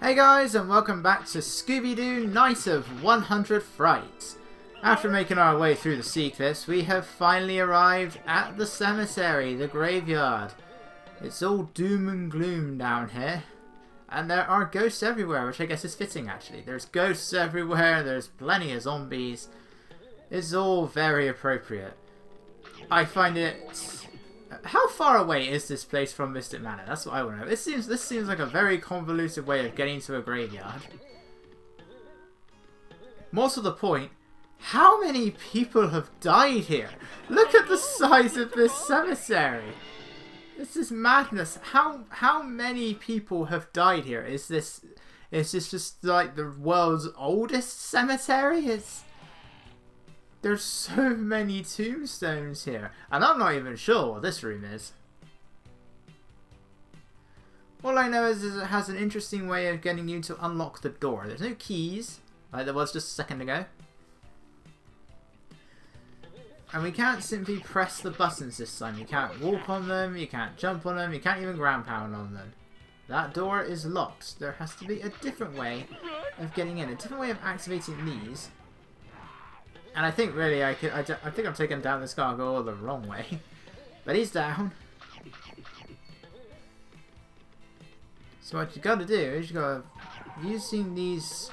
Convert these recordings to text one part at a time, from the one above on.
Hey guys, and welcome back to Scooby-Doo Night of 100 Frights. After making our way through the sea cliffs, we have finally arrived at the cemetery, the graveyard. It's all doom and gloom down here. And there are ghosts everywhere, which I guess is fitting actually. There's ghosts everywhere, there's plenty of zombies. It's all very appropriate. I find it... How far away is this place from Mystic Manor? That's what I want to know. This seems like a very convoluted way of getting to a graveyard. More to the point, how many people have died here? Look at the size of this cemetery. This is madness. How many people have died here? Is this just like the world's oldest cemetery? There's so many tombstones here, and I'm not even sure what this room is. All I know is it has an interesting way of getting you to unlock the door. There's no keys, like there was just a second ago. And we can't simply press the buttons this time. You can't walk on them, you can't jump on them, you can't even ground pound on them. That door is locked. There has to be a different way of getting in, a different way of activating these. And I think really I think I'm taking down this gargoyle the wrong way. But he's down. So what you gotta do is you gotta, using these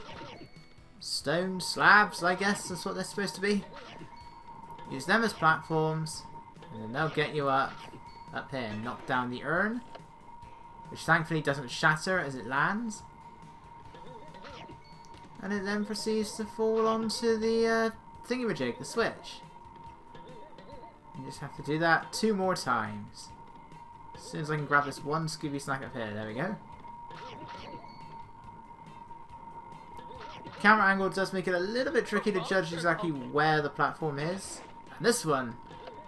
stone slabs, I guess that's what they're supposed to be. Use them as platforms, and then they'll get you up here and knock down the urn. Which thankfully doesn't shatter as it lands. And it then proceeds to fall onto the thingamajig, the switch. You just have to do that 2 more times. As soon as I can grab this one Scooby Snack up here, there we go. Camera angle does make it a little bit tricky to judge exactly where the platform is. And this one,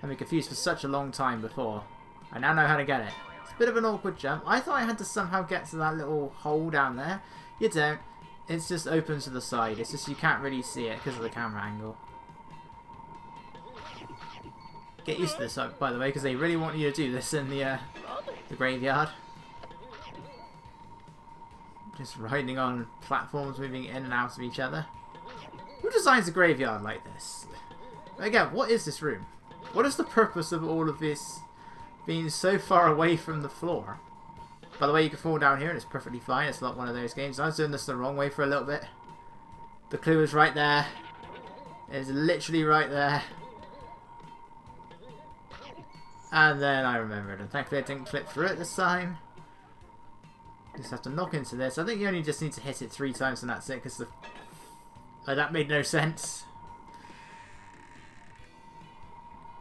I've been confused for such a long time before. I now know how to get it. It's a bit of an awkward jump. I thought I had to somehow get to that little hole down there. You don't. It's just open to the side. It's just you can't really see it because of the camera angle. Get used to this, by the way, because they really want you to do this in the graveyard. Just riding on platforms, moving in and out of each other. Who designs a graveyard like this? Again, what is this room? What is the purpose of all of this being so far away from the floor? By the way, you can fall down here and it's perfectly fine. It's not one of those games. I was doing this the wrong way for a little bit. The clue is right there. It's literally right there. And then I remembered, and thankfully I didn't clip through it this time. Just have to knock into this. I think you only just need to hit it 3 times and that's it, because that made no sense.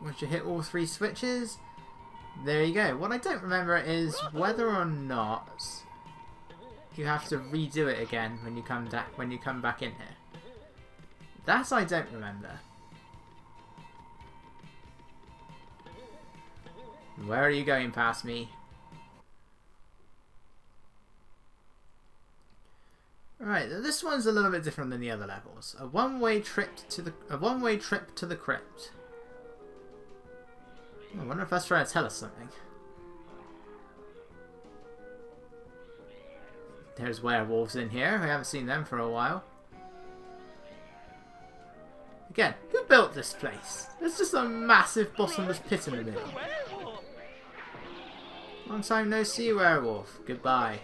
Once you hit all 3 switches, there you go. What I don't remember is whether or not you have to redo it again when you come back in here. That I don't remember. Where are you going past me? Right, this one's a little bit different than the other levels. A one-way trip to the crypt. I wonder if that's trying to tell us something. There's werewolves in here. We haven't seen them for a while. Again, who built this place? There's just a massive bottomless pit in the middle. Long time no see, werewolf. Goodbye.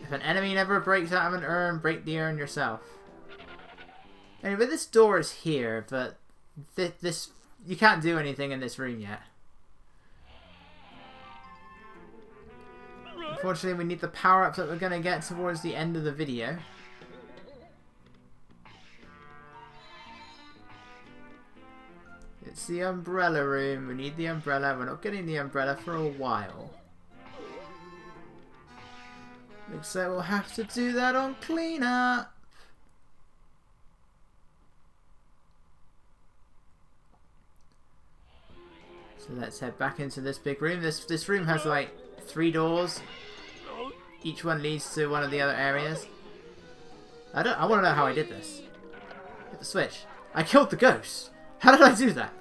If an enemy never breaks out of an urn, break the urn yourself. Anyway, this door is here, but this you can't do anything in this room yet. Unfortunately, we need the power-up that we're going to get towards the end of the video. It's the umbrella room. We need the umbrella. We're not getting the umbrella for a while. Looks like we'll have to do that on cleanup. So let's head back into this big room. This room has like 3 doors. Each one leads to one of the other areas. I want to know how I did this. Hit the switch. I killed the ghost. How did I do that?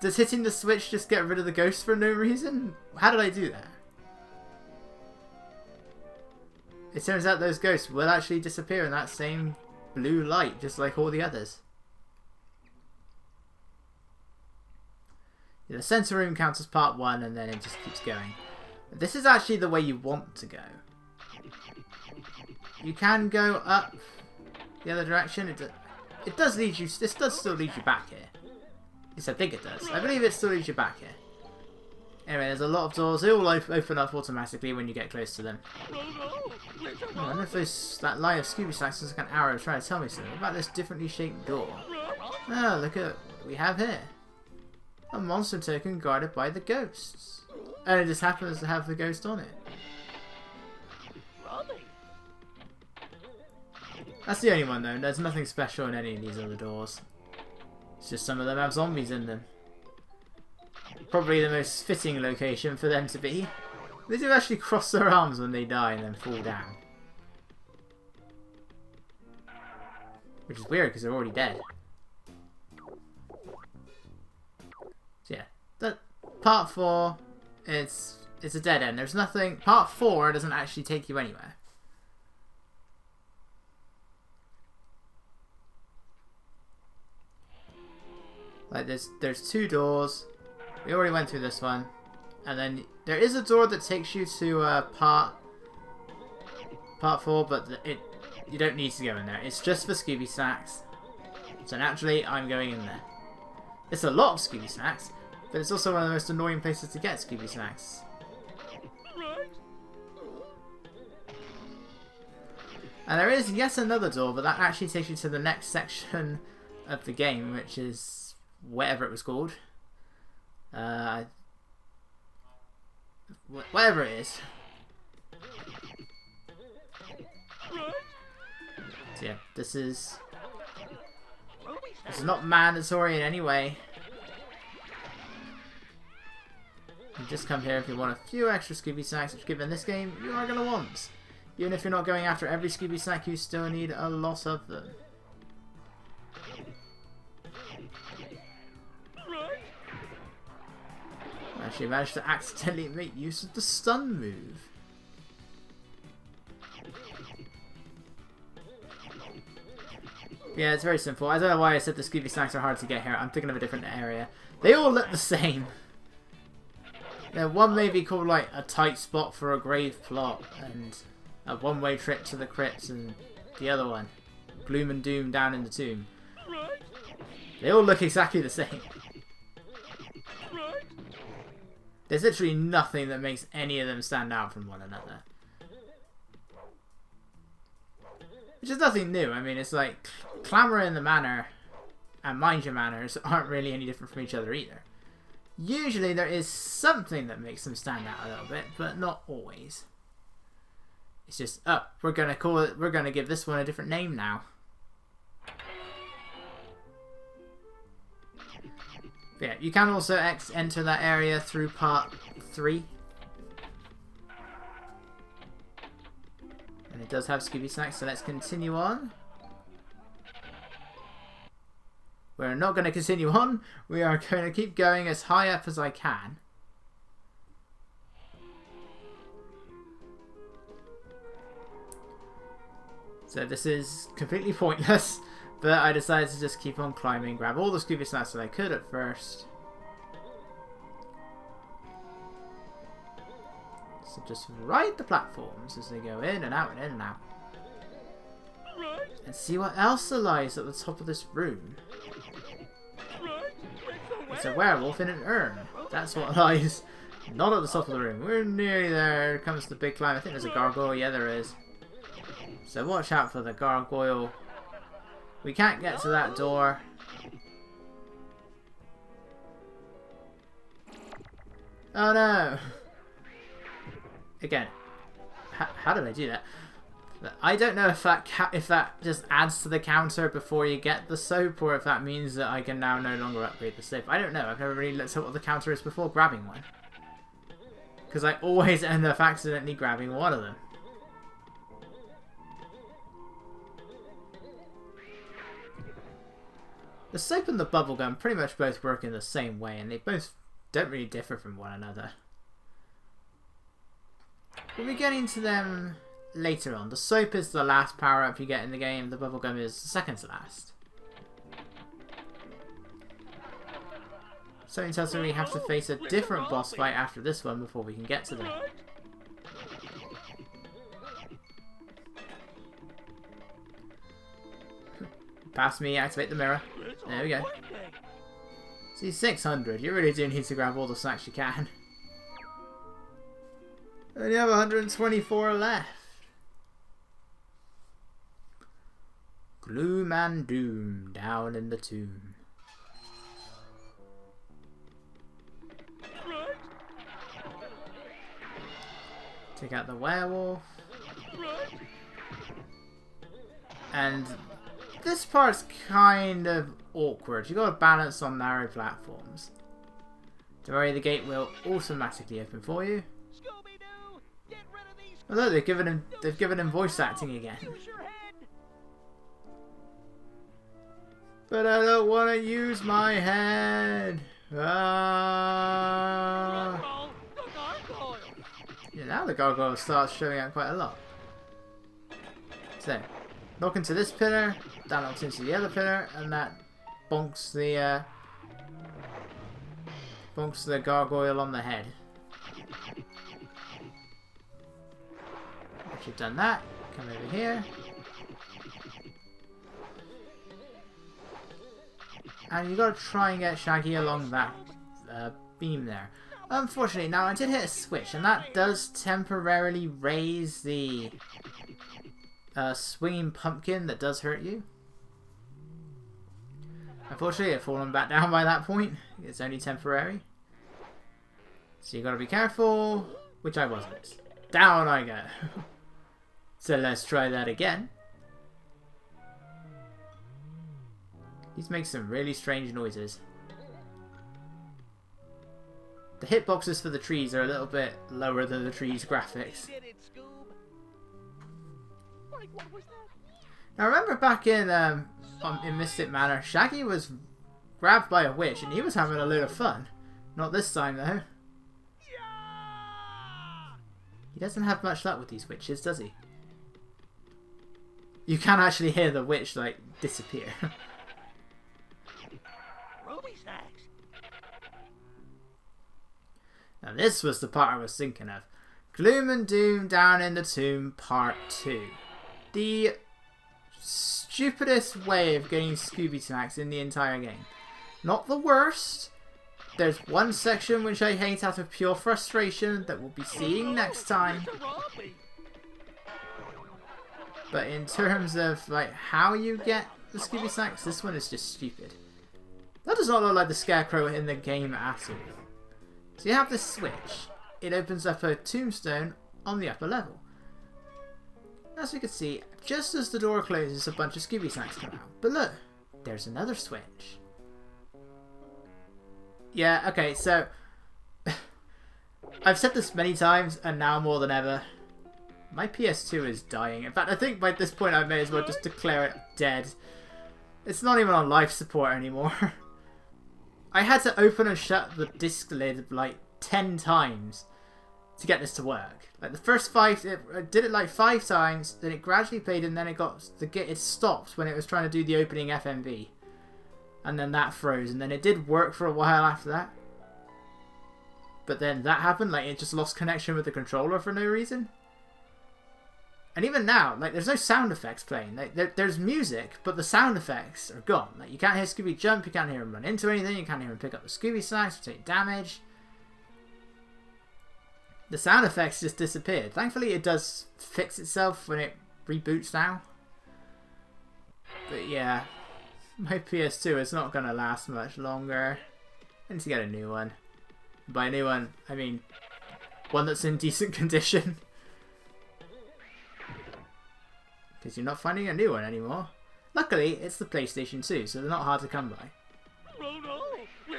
Does hitting the switch just get rid of the ghost for no reason? How did I do that? It turns out those ghosts will actually disappear in that same blue light, just like all the others. The center room counts as part 1, and then it just keeps going. This is actually the way you want to go. You can go up the other direction. It does lead you. This does still lead you back here. At least I think it does. I believe it still leads you back here. Anyway, there's a lot of doors. They all open up automatically when you get close to them. I wonder if that line of Scooby Snacks is like an arrow trying to tell me something about this differently shaped door. Oh, look at what we have here. A monster token guarded by the ghosts. And it just happens to have the ghost on it. That's the only one though. There's nothing special in any of these other doors. It's just some of them have zombies in them. Probably the most fitting location for them to be. They do actually cross their arms when they die and then fall down. Which is weird because they're already dead. So yeah, that part 4, it's a dead end. There's nothing. Part 4 doesn't actually take you anywhere. Like there's 2 doors. We already went through this one, and then there is a door that takes you to part 4, but you don't need to go in there. It's just for Scooby Snacks. So naturally, I'm going in there. It's a lot of Scooby Snacks, but it's also one of the most annoying places to get Scooby Snacks. And there is yet another door, but that actually takes you to the next section of the game, which is whatever it was called. Whatever it is. So yeah, this is not mandatory in any way. You just come here if you want a few extra Scooby Snacks, which given this game you are going to want. Even if you're not going after every Scooby Snack, you still need a lot of them. I actually managed to accidentally make use of the stun move. Yeah, it's very simple. I don't know why I said the Scooby Snacks are hard to get here. I'm thinking of a different area. They all look the same. Yeah, one may be called like a tight spot for a grave plot and a one-way trip to the crypts, and the other one, Gloom and Doom down in the tomb. They all look exactly the same. There's literally nothing that makes any of them stand out from one another. Which is nothing new. I mean, it's like Clamour in the Manor and Mind Your Manners aren't really any different from each other either. Usually there is something that makes them stand out a little bit, but not always. It's just, oh, we're gonna give this one a different name now. But yeah, you can also enter that area through part 3. And it does have Scooby Snacks, so let's continue on. We're not going to continue on. We are going to keep going as high up as I can. So this is completely pointless, but I decided to just keep on climbing, grab all the Scooby Snacks that I could at first. So just ride the platforms as they go in and out and in and out. And see what else lies at the top of this room. It's a werewolf in an urn. That's what lies not at the top of the room. We're nearly there. Here comes the big climb. I think there's a gargoyle. Yeah, there is. So watch out for the gargoyle. We can't get to that door. Oh no! Again, how did I do that? I don't know if that just adds to the counter before you get the soap, or if that means that I can now no longer upgrade the soap. I don't know. I've never really looked at what the counter is before grabbing one, because I always end up accidentally grabbing one of them. The soap and the bubblegum pretty much both work in the same way, and they both don't really differ from one another. We'll be getting to them later on. The soap is the last power-up you get in the game. The bubblegum is the second to last. Something tells me we have to face a different boss fight after this one before we can get to them. Pass me, activate the mirror. There we go. See, 600. You really do need to grab all the snacks you can. And you have 124 left. Gloom and Doom down in the tomb. Take out the werewolf. And this part's kind of awkward. You got to balance on narrow platforms. Don't worry, the gate will automatically open for you. Oh look, they've given him voice acting again. But I don't want to use my head. Ah. Yeah, now the gargoyle starts showing out quite a lot. So, knock into this pillar, that knocks into the other pillar, and that bonks the gargoyle on the head. Once you've done that, come over here. And you've got to try and get Shaggy along that beam there. Unfortunately, now I did hit a switch, and that does temporarily raise the swinging pumpkin that does hurt you. Unfortunately, it's fallen back down by that point. It's only temporary. So you got to be careful, which I wasn't. Down I go. So let's try that again. These make some really strange noises. The hitboxes for the trees are a little bit lower than the trees' graphics. Now remember back in Mystic Manor, Shaggy was grabbed by a witch and he was having a load of fun. Not this time though. He doesn't have much luck with these witches, does he? You can actually hear the witch like disappear. Now this was the part I was thinking of. Gloom and Doom Down in the Tomb Part 2. The stupidest way of getting Scooby Snacks in the entire game. Not the worst. There's one section which I hate out of pure frustration that we'll be seeing next time. But in terms of like how you get the Scooby Snacks, this one is just stupid. That does not look like the Scarecrow in the game at all. So you have this switch. It opens up a tombstone on the upper level. As you can see, just as the door closes, a bunch of Scooby Snacks come out. But look, there's another switch. Yeah, okay, so I've said this many times, and now more than ever, my PS2 is dying. In fact, I think by this point I may as well just declare it dead. It's not even on life support anymore. I had to open and shut the disc lid like 10 times to get this to work. Like the first 5, I did it like 5 times, then it gradually played, and then it stopped when it was trying to do the opening FMV. And then that froze, and then it did work for a while after that. But then that happened, like it just lost connection with the controller for no reason. And even now, like there's no sound effects playing. Like there's music, but the sound effects are gone. Like you can't hear Scooby jump, you can't hear him run into anything, you can't hear him pick up the Scooby Snacks or take damage. The sound effects just disappeared. Thankfully it does fix itself when it reboots now. But yeah, my PS2 is not going to last much longer. I need to get a new one. By a new one, I mean one that's in decent condition. Because you're not finding a new one anymore. Luckily, it's the PlayStation 2, so they're not hard to come by.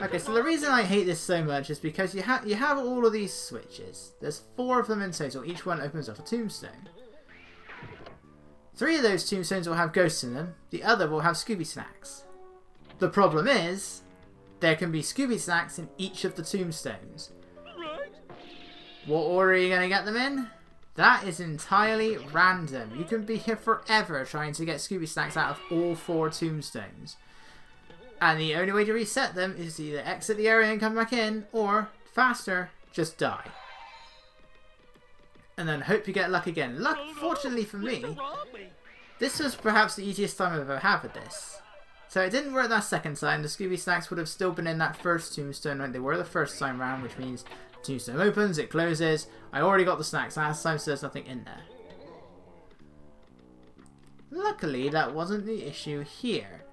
Okay, so the reason I hate this so much is because you have all of these switches. There's 4 of them in total. Each one opens up a tombstone. 3 of those tombstones will have ghosts in them. The other will have Scooby Snacks. The problem is, there can be Scooby Snacks in each of the tombstones. What order are you going to get them in? That is entirely random. You can be here forever trying to get Scooby Snacks out of all 4 tombstones. And the only way to reset them is to either exit the area and come back in, or, faster, just die. And then hope you get luck again. Luck, fortunately for me, this was perhaps the easiest time I've ever had with this. So it didn't work that second time. The Scooby Snacks would have still been in that first tombstone like they were the first time round, which means tombstone opens, it closes. I already got the snacks last time, so there's nothing in there. Luckily, that wasn't the issue here.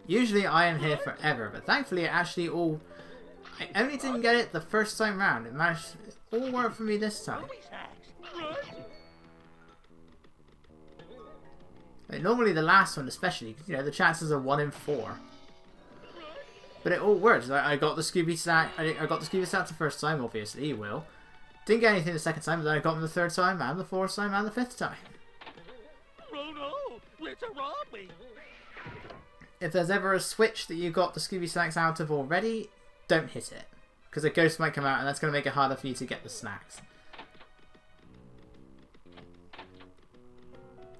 Usually I am here forever, but thankfully it actually all... I only didn't get it the first time round. It managed to all work for me this time. Like, normally the last one especially, you know, the chances are 1 in 4. But it all works. I got the Scooby Snack. I got the Scooby Snack the first time, obviously, you will. Didn't get anything the second time, but then I got them the third time, and the fourth time, and the fifth time. If there's ever a switch that you got the Scooby Snacks out of already, don't hit it. Because a ghost might come out, and that's going to make it harder for you to get the snacks.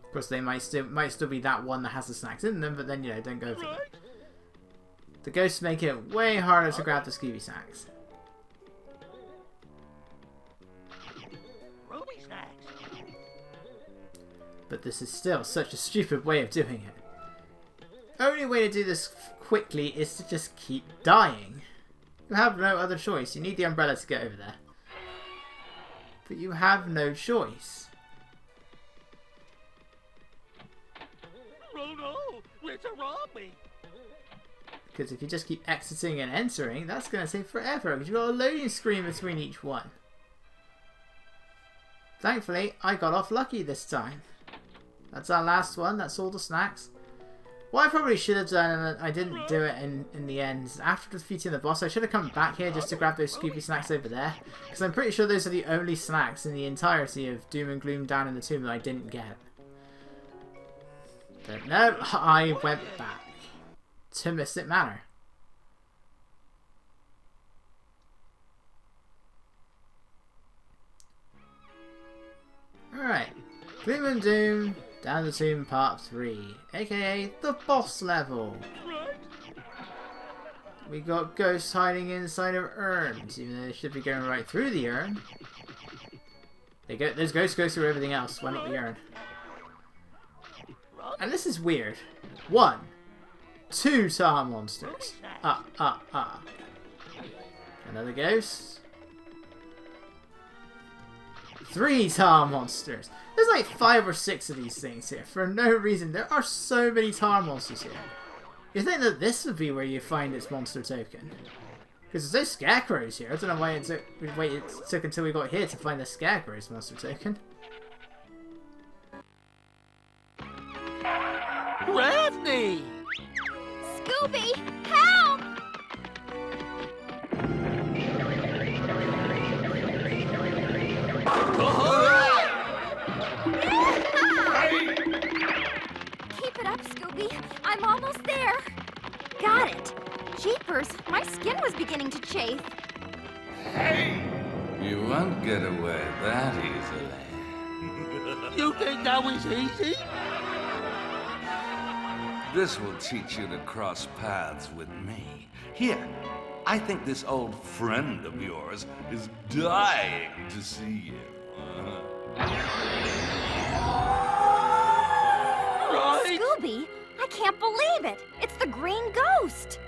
Of course, they might still be that one that has the snacks in them, but then, you know, don't go for them. The ghosts make it way harder to grab the Scooby Snacks. But this is still such a stupid way of doing it. Only way to do this quickly is to just keep dying. You have no other choice. You need the umbrella to get over there. But you have no choice. Because if you just keep exiting and entering, that's going to take forever, because you've got a loading screen between each one. Thankfully, I got off lucky this time. That's our last one, that's all the snacks. What I probably should have done, and I didn't do it in the end, after defeating the boss, I should have come back here just to grab those Scooby Snacks over there. Because I'm pretty sure those are the only snacks in the entirety of Doom and Gloom Down in the Tomb that I didn't get. But no, I went back to Mystic Manor. Alright, Gloom and Doom, Down the Tomb Part 3, aka the boss level. We got ghosts hiding inside of urns, even though they should be going right through the urn. Those ghosts go through everything else, why not the urn? And this is weird. 1, 2 tar monsters. Another ghost. 3 tar monsters. There's like 5 or 6 of these things here for no reason. There are so many tar monsters here. You think that this would be where you find its monster token? Because there's no scarecrows here. I don't know why it took until we got here to find the scarecrow's monster token. Daphne! Scooby, help! Keep it up, Scooby. I'm almost there. Got it. Jeepers, my skin was beginning to chafe. You won't get away that easily. You think that was easy? This will teach you to cross paths with me. Here, I think this old friend of yours is dying to see you. Right? Scooby, I can't believe it. It's the green ghost.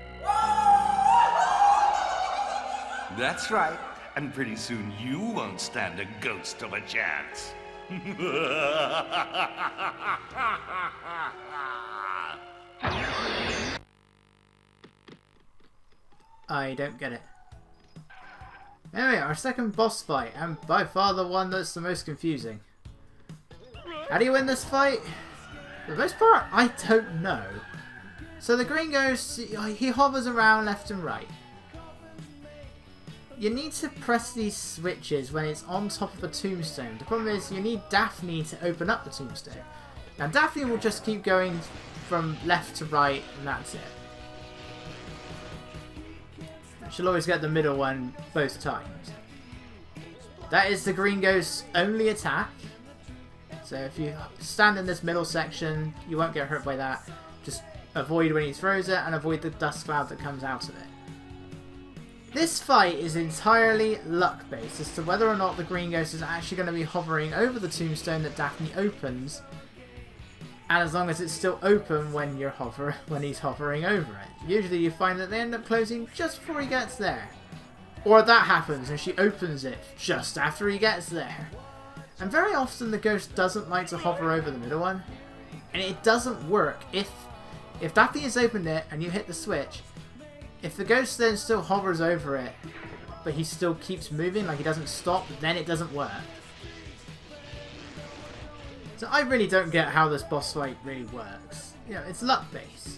That's right. And pretty soon you won't stand a ghost of a chance. I don't get it. Anyway, our second boss fight, and by far the one that's the most confusing. How do you win this fight? For the most part, I don't know. So the green ghost, he hovers around left and right. You need to press these switches when it's on top of a tombstone. The problem is you need Daphne to open up the tombstone. Now Daphne will just keep going from left to right and that's it. She'll always get the middle one both times. That is the green ghost's only attack. So if you stand in this middle section, you won't get hurt by that. Just avoid when he throws it and avoid the dust cloud that comes out of it. This fight is entirely luck based as to whether or not the green ghost is actually going to be hovering over the tombstone that Daphne opens, and as long as it's still open when he's hovering over it. Usually you find that they end up closing just before he gets there, or that happens and she opens it just after he gets there. And very often the ghost doesn't like to hover over the middle one, and it doesn't work. If Daphne has opened it and you hit the switch, if the ghost then still hovers over it, but he still keeps moving, like he doesn't stop, then it doesn't work. So I really don't get how this boss fight really works. You know, it's luck based.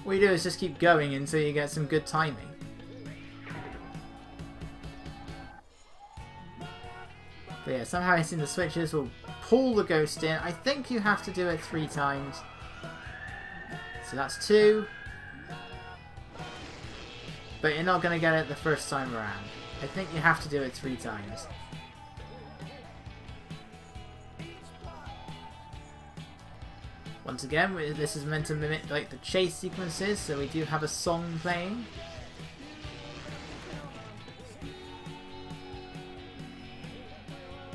All you do is just keep going until you get some good timing. But yeah, somehow hitting the switches will pull the ghost in. I think you have to do it 3 times. So that's 2. But you're not going to get it the first time around. I think you have to do it 3 times. Once again, this is meant to mimic like the chase sequences, so we do have a song playing.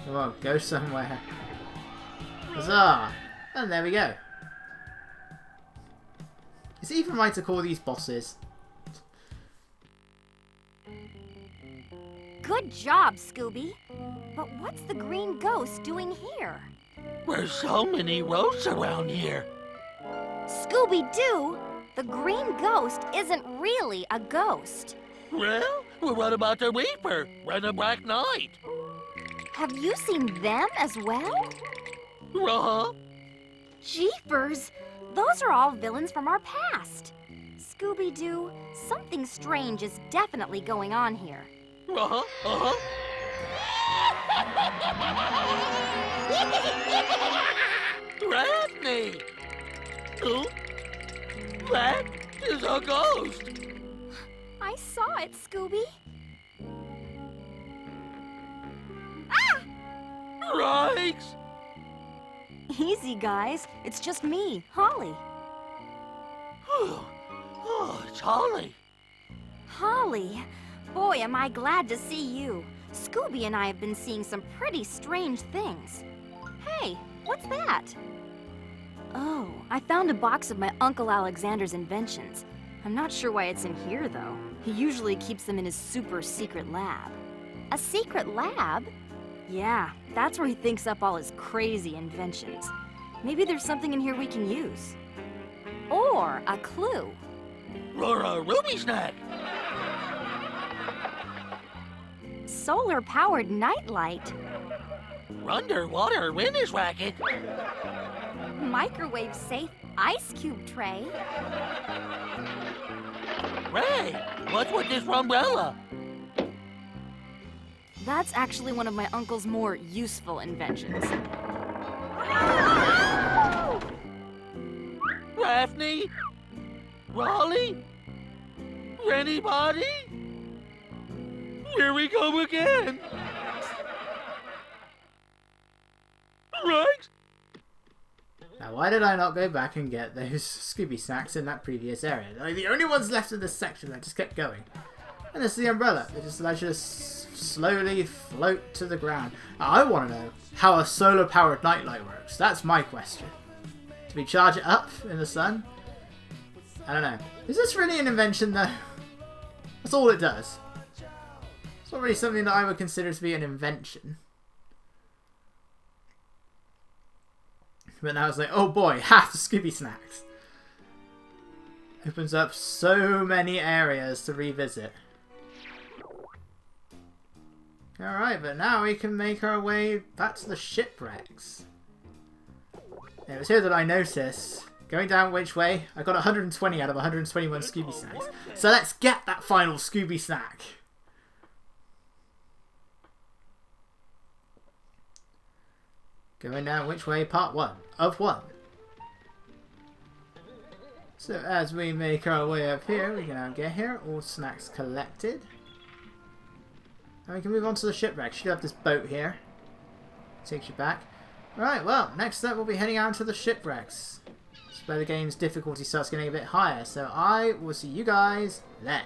Come on, go somewhere. Huzzah! And there we go. Is it even right to call these bosses? Good job, Scooby. But what's the green ghost doing here? There's so many roasts around here. Scooby-Doo, the green ghost isn't really a ghost. Well, what about the Reaper and the Black Knight? Have you seen them as well? Uh-huh. Jeepers, those are all villains from our past. Scooby-Doo, something strange is definitely going on here. Uh-huh, uh-huh. Daphne! Who? That is a ghost! I saw it, Scooby. Ah! Right! Easy, guys. It's just me, Holly. Oh, it's Holly. Holly, boy, am I glad to see you. Scooby and I have been seeing some pretty strange things. Hey, what's that? Oh, I found a box of my Uncle Alexander's inventions. I'm not sure why it's in here, though. He usually keeps them in his super secret lab. A secret lab? Yeah, that's where he thinks up all his crazy inventions. Maybe there's something in here we can use. Or a clue. Or a Ruby Snack. Solar-powered nightlight. Underwater Winner's Racket. Microwave-safe ice cube tray. Ray, what's with this umbrella? That's actually one of my uncle's more useful inventions. Daphne? Raleigh? Anybody? Here we go again. Right? Now, why did I not go back and get those Scooby Snacks in that previous area? They're the only ones left in this section. I just kept going. And it's the umbrella. It just allows you to slowly float to the ground. Now, I want to know how a solar-powered nightlight works. That's my question. Do we charge it up in the sun? I don't know. Is this really an invention, though? That's all it does. It's not really something that I would consider to be an invention. But now it's like, oh boy, half Scooby Snacks. Opens up so many areas to revisit. Alright, but now we can make our way back to the shipwrecks. It was here that I noticed, going down which way, I got 120 out of 121 Scooby Snacks. So let's get that final Scooby Snack. Going down which way, part 1 of 1. So as we make our way up here, we can now get here, all snacks collected. And we can move on to the shipwreck. Should have this boat here. Takes you back. Alright, well, next up we'll be heading out to the shipwrecks. It's where the game's difficulty starts getting a bit higher. So I will see you guys then.